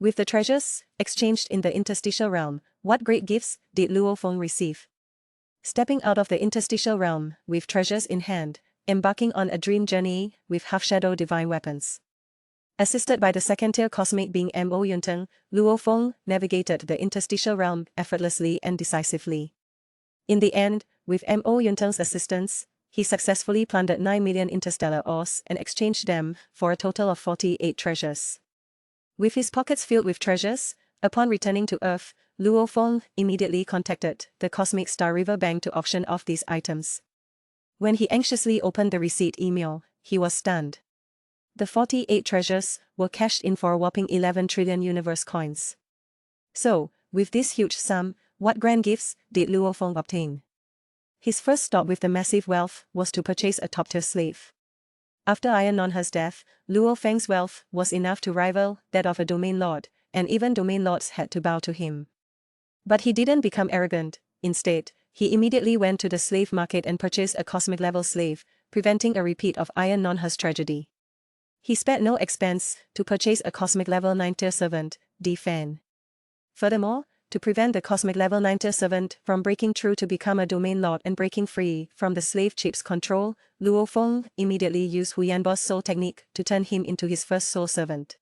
With the treasures exchanged in the interstitial realm, what great gifts did Luo Feng receive? Stepping out of the interstitial realm with treasures in hand, embarking on a dream journey with half-shadow divine weapons. Assisted by the second-tier cosmic being Mo Yunteng, Luo Feng navigated the interstitial realm effortlessly and decisively. In the end, with Mo Yunteng's assistance, he successfully plundered 9 million interstellar ores and exchanged them for a total of 48 treasures. With his pockets filled with treasures, upon returning to Earth, Luo Feng immediately contacted the Cosmic Star River Bank to auction off these items. When he anxiously opened the receipt email, he was stunned. The 48 treasures were cashed in for a whopping 11 trillion universe coins. So, with this huge sum, what grand gifts did Luo Feng obtain? His first stop with the massive wealth was to purchase a top-tier slave. After Iron Nonha's death, Luo Feng's wealth was enough to rival that of a domain lord, and even domain lords had to bow to him. But he didn't become arrogant. Instead, he immediately went to the slave market and purchased a cosmic-level slave, preventing a repeat of Iron Nonha's tragedy. He spared no expense to purchase a cosmic-level 9-tier servant, Feng. Furthermore, to prevent the cosmic-level 9-tier servant from breaking through to become a domain lord and breaking free from the slave chip's control, Luo Feng immediately used Huyanbo's soul technique to turn him into his first soul servant.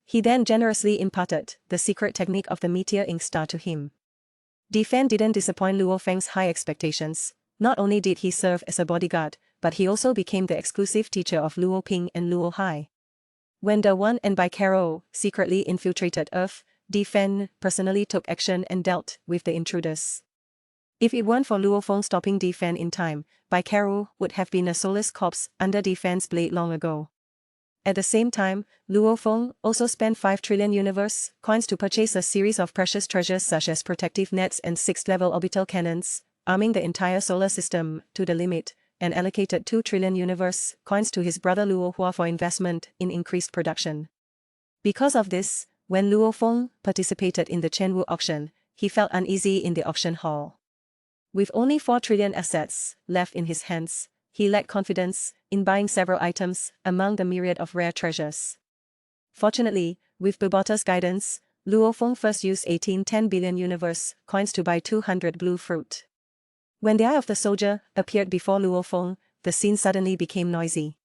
He then generously imparted the secret technique of the meteor ink star to him. Feng didn't disappoint Luo Feng's high expectations. Not only did he serve as a bodyguard, but he also became the exclusive teacher of Luo Ping and Luo Hai. When the One and Bicaro secretly infiltrated Earth, Feng personally took action and dealt with the intruders. If it weren't for Luo Feng stopping Feng in time, Bicaro would have been a soulless corpse under Feng's blade long ago. At the same time, Luo Feng also spent 5 trillion universe coins to purchase a series of precious treasures such as protective nets and 6th-level orbital cannons, arming the entire solar system to the limit, and allocated 2 trillion universe coins to his brother Luo Hua for investment in increased production. Because of this, when Luo Feng participated in the Chenwu auction, he felt uneasy in the auction hall. With only 4 trillion assets left in his hands, he lacked confidence in buying several items among the myriad of rare treasures. Fortunately, with Bubota's guidance, Luo Feng first used 10 billion universe coins to buy 200 blue fruit. When the Eye of the Soldier appeared before Luo Feng, the scene suddenly became noisy.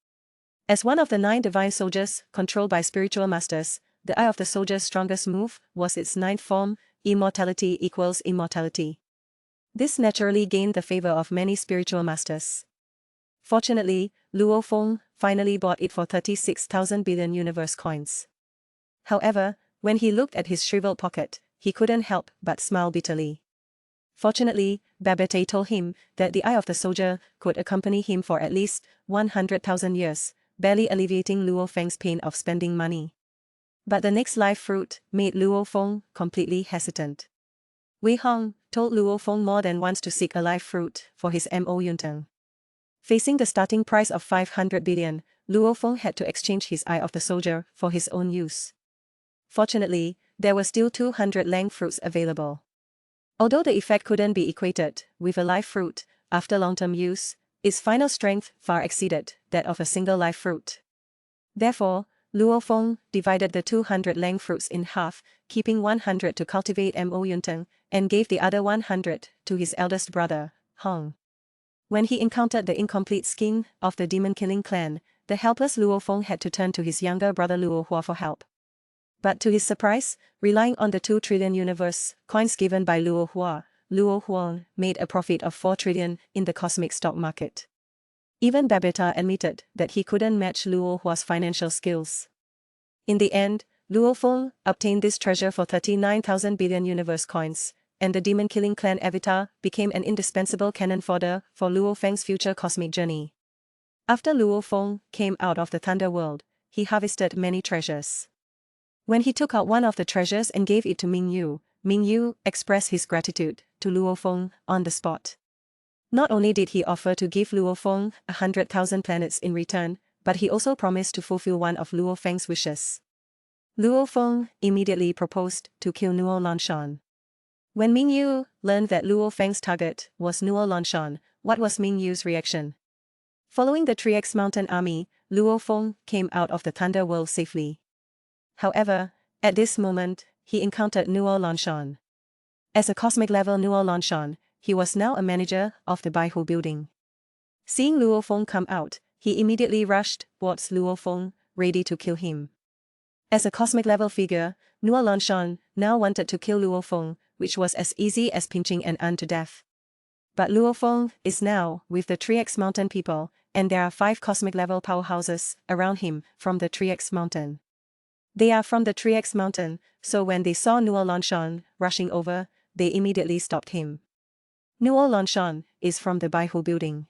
As one of the 9 divine soldiers controlled by spiritual masters, the Eye of the Soldier's strongest move was its 9th form, immortality equals immortality. This naturally gained the favor of many spiritual masters. Fortunately, Luo Feng finally bought it for 36,000 billion universe coins. However, when he looked at his shriveled pocket, he couldn't help but smile bitterly. Fortunately, Babette told him that the Eye of the Soldier could accompany him for at least 100,000 years, barely alleviating Luo Feng's pain of spending money. But the next live fruit made Luo Feng completely hesitant. Wei Hong told Luo Feng more than once to seek a live fruit for his Mo Yunteng. Facing the starting price of 500 billion, Luo Feng had to exchange his Eye of the Soldier for his own use. Fortunately, there were still 200 Lang fruits available. Although the effect couldn't be equated with a live fruit, after long-term use, its final strength far exceeded that of a single live fruit. Therefore, Luo Feng divided the 200 Lang fruits in half, keeping 100 to cultivate Mo Yunteng, and gave the other 100 to his eldest brother, Hong. When he encountered the incomplete skin of the demon-killing clan, the helpless Luo Feng had to turn to his younger brother Luo Hua for help. But to his surprise, relying on the 2 trillion universe coins given by Luo Hua, Luo Huang made a profit of 4 trillion in the cosmic stock market. Even Babetta admitted that he couldn't match Luo Hua's financial skills. In the end, Luo Feng obtained this treasure for 39,000 billion universe coins, and the demon-killing clan avatar became an indispensable cannon fodder for Luo Feng's future cosmic journey. After Luo Feng came out of the Thunder World, he harvested many treasures. When he took out one of the treasures and gave it to Ming Yu expressed his gratitude to Luo Feng on the spot. Not only did he offer to give Luo Feng 100,000 planets in return, but he also promised to fulfill one of Luo Feng's wishes. Luo Feng immediately proposed to kill Nuo Lanshan. When Ming Yu learned that Luo Feng's target was Nuo Lanshan, what was Ming Yu's reaction? Following the 3X Mountain army, Luo Feng came out of the Thunder World safely. However, At this moment, he encountered Nuo Lanshan. As a cosmic level Nuo Lanshan, he was now a manager of the Baihu building. Seeing Luo Feng come out, he immediately rushed towards Luo Feng, ready to kill him. As a cosmic level figure, Nuo Lanshan now wanted to kill Luo Feng, which was as easy as pinching an ant to death. But Luo Feng is now with the 3x Mountain people, and there are 5 cosmic level powerhouses around him from the 3x Mountain. They are from the 3x Mountain, so when they saw Nuo Lanshan rushing over, they immediately stopped him. Nuo Lanshan is from the Baihu building.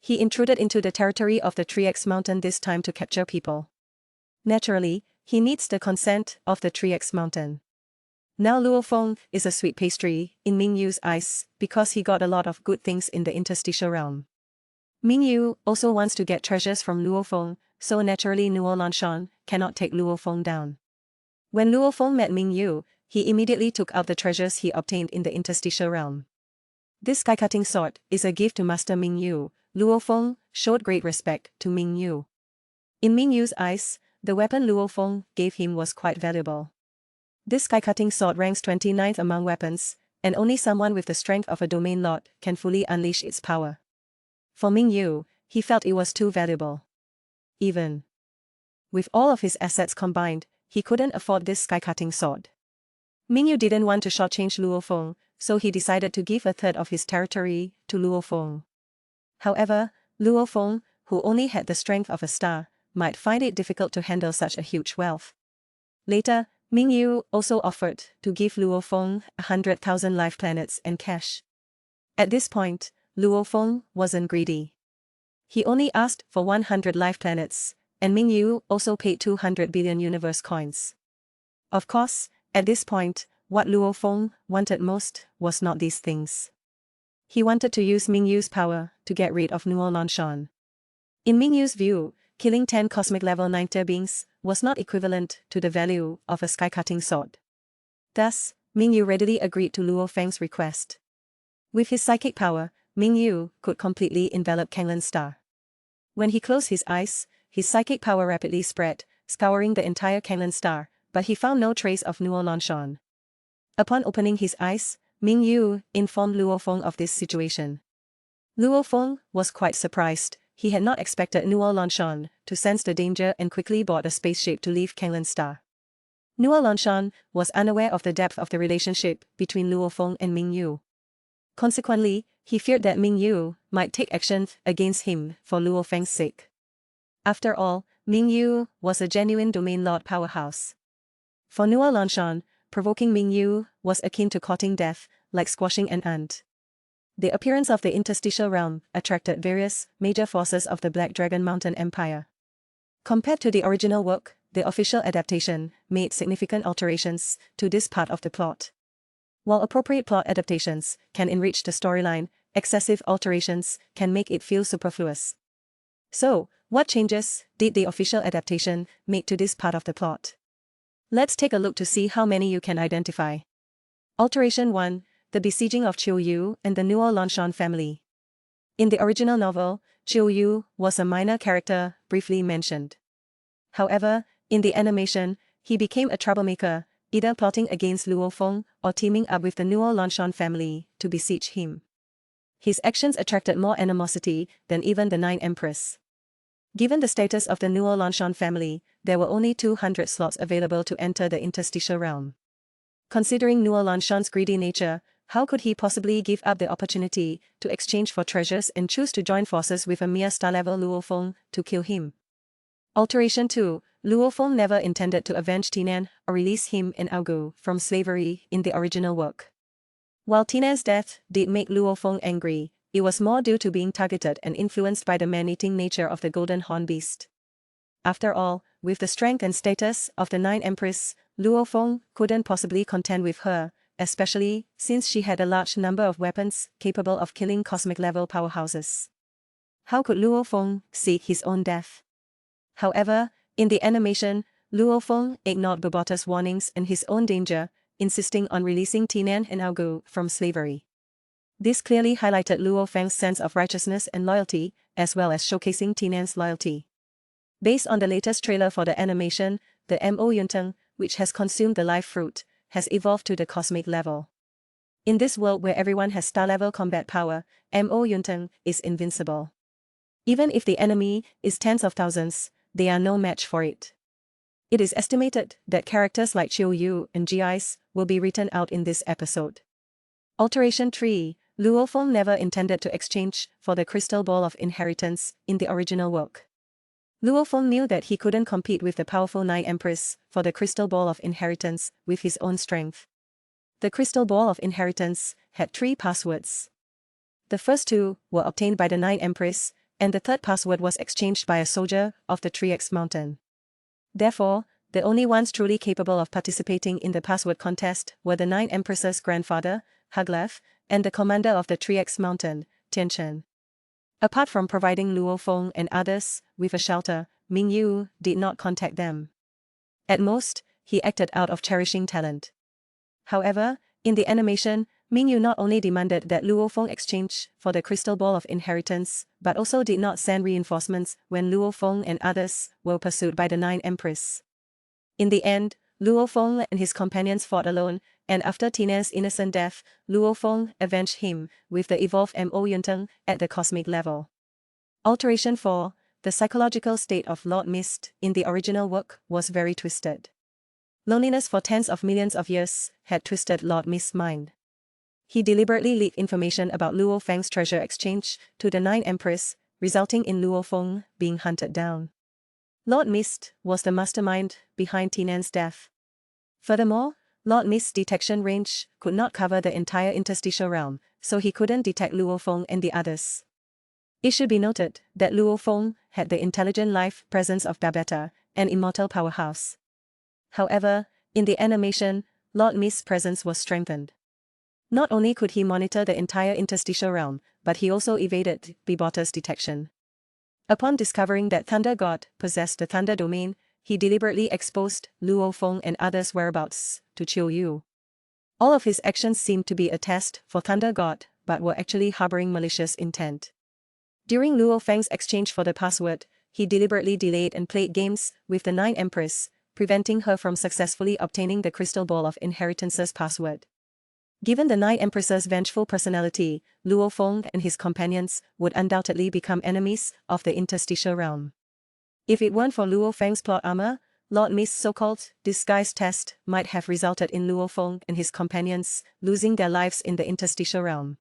He intruded into the territory of the 3x Mountain this time to capture people. Naturally, he needs the consent of the 3x Mountain. Now Luo Feng is a sweet pastry in Mingyu's eyes because he got a lot of good things in the interstitial realm. Mingyu also wants to get treasures from Luo Feng, so naturally Nuo Lanshan cannot take Luo Feng down. When Luo Feng met Mingyu, he immediately took out the treasures he obtained in the interstitial realm. This sky-cutting sword is a gift to Master Mingyu. Luo Feng showed great respect to Mingyu. In Mingyu's eyes, the weapon Luo Feng gave him was quite valuable. This sky-cutting sword ranks 29th among weapons, and only someone with the strength of a domain lord can fully unleash its power. For Mingyu, he felt it was too valuable. Even with all of his assets combined, he couldn't afford this sky-cutting sword. Mingyu didn't want to shortchange Luo Feng, so he decided to give a third of his territory to Luo Feng. However, Luo Feng, who only had the strength of a star, might find it difficult to handle such a huge wealth. Later, Mingyu also offered to give Luo Feng 100,000 life planets and cash. At this point, Luo Feng wasn't greedy. He only asked for 100 life planets, and Mingyu also paid 200 billion universe coins. Of course, at this point, what Luo Feng wanted most was not these things. He wanted to use Mingyu's power to get rid of Nuo Lanshan. In Mingyu's view, killing 10 cosmic level 9 beings was not equivalent to the value of a sky-cutting sword. Thus, Mingyu readily agreed to Luo Feng's request. With his psychic power, Mingyu could completely envelop Kanglin's star. When he closed his eyes, his psychic power rapidly spread, scouring the entire Kanglin star, but he found no trace of Nuo Lanshan. Upon opening his eyes, Mingyu informed Luo Feng of this situation. Luo Feng was quite surprised. He had not expected Nuo Lanshan to sense the danger and quickly board a spaceship to leave Kanglin's star. Nuo Lanshan was unaware of the depth of the relationship between Luo Feng and Mingyu. Consequently, he feared that Mingyu might take action against him for Luo Feng's sake. After all, Mingyu was a genuine domain lord powerhouse. For Nuo Lanshan, provoking Mingyu was akin to courting death, like squashing an ant. The appearance of the interstitial realm attracted various major forces of the Black Dragon Mountain Empire. Compared to the original work, the official adaptation made significant alterations to this part of the plot. While appropriate plot adaptations can enrich the storyline, excessive alterations can make it feel superfluous. So, what changes did the official adaptation make to this part of the plot? Let's take a look to see how many you can identify. Alteration 1. The besieging of Chiu Yu and the Nuo Lanshan family. In the original novel, Chiu Yu was a minor character briefly mentioned. However, in the animation, he became a troublemaker, either plotting against Luo Feng or teaming up with the Nuo Lanshan family to besiege him. His actions attracted more animosity than even the 9 Empress. Given the status of the Nuo Lanshan family, there were only 200 slots available to enter the interstitial realm. Considering Nuo Lanshan's greedy nature, how could he possibly give up the opportunity to exchange for treasures and choose to join forces with a mere star-level Luo Feng to kill him? Alteration 2. Luo Feng never intended to avenge Tinan or release him and Augu from slavery in the original work. While Tinan's death did make Luo Feng angry, it was more due to being targeted and influenced by the man-eating nature of the Golden Horn Beast. After all, with the strength and status of the 9 Empress, Luo Feng couldn't possibly contend with her, especially since she had a large number of weapons capable of killing cosmic-level powerhouses. How could Luo Feng seek his own death? However, in the animation, Luo Feng ignored Bobota's warnings and his own danger, insisting on releasing Tinan and Augu from slavery. This clearly highlighted Luo Feng's sense of righteousness and loyalty, as well as showcasing Tinan's loyalty. Based on the latest trailer for the animation, the Mo Yunteng, which has consumed the life fruit, has evolved to the cosmic level. In this world where everyone has star-level combat power, Mo Yunteng is invincible. Even if the enemy is tens of thousands, they are no match for it. It is estimated that characters like Chiu Yu and Jiais will be written out in this episode. Alteration 3. Luo Feng never intended to exchange for the crystal ball of inheritance in the original work. Luo Feng knew that he couldn't compete with the powerful Nine Empress for the crystal ball of inheritance with his own strength. The crystal ball of inheritance had 3 passwords. The first 2 were obtained by the Nine Empress, and the third password was exchanged by a soldier of the 3X Mountain. Therefore, the only ones truly capable of participating in the password contest were the Nine Empress's grandfather, Haglev, and the commander of the 3X Mountain, Tianchen. Apart from providing Luo Feng and others with a shelter, Ming Yu did not contact them. At most, he acted out of cherishing talent. However, in the animation, Ming Yu not only demanded that Luo Feng exchange for the crystal ball of inheritance, but also did not send reinforcements when Luo Feng and others were pursued by the Nine Empress. In the end, Luo Feng and his companions fought alone, and after Tinan's innocent death, Luo Feng avenged him with the evolved Mo Yunteng at the cosmic level. Alteration 4. The psychological state of Lord Mist in the original work was very twisted. Loneliness for tens of millions of years had twisted Lord Mist's mind. He deliberately leaked information about Luo Feng's treasure exchange to the Nine Empress, resulting in Luo Feng being hunted down. Lord Mist was the mastermind behind Tinan's death. Furthermore, Lord Mist's detection range could not cover the entire interstitial realm, so he couldn't detect Luo Feng and the others. It should be noted that Luo Feng had the intelligent life presence of Babetta, an immortal powerhouse. However, in the animation, Lord Mist's presence was strengthened. Not only could he monitor the entire interstitial realm, but he also evaded Bibotta's detection. Upon discovering that Thunder God possessed the Thunder Domain, he deliberately exposed Luo Feng and others' whereabouts to Chiu Yu. All of his actions seemed to be a test for Thunder God, but were actually harboring malicious intent. During Luo Feng's exchange for the password, he deliberately delayed and played games with the Nine Empress, preventing her from successfully obtaining the crystal ball of inheritance's password. Given the Nine Empress's vengeful personality, Luo Feng and his companions would undoubtedly become enemies of the interstitial realm. If it weren't for Luo Feng's plot armor, Lord Mist's so-called disguise test might have resulted in Luo Feng and his companions losing their lives in the interstitial realm.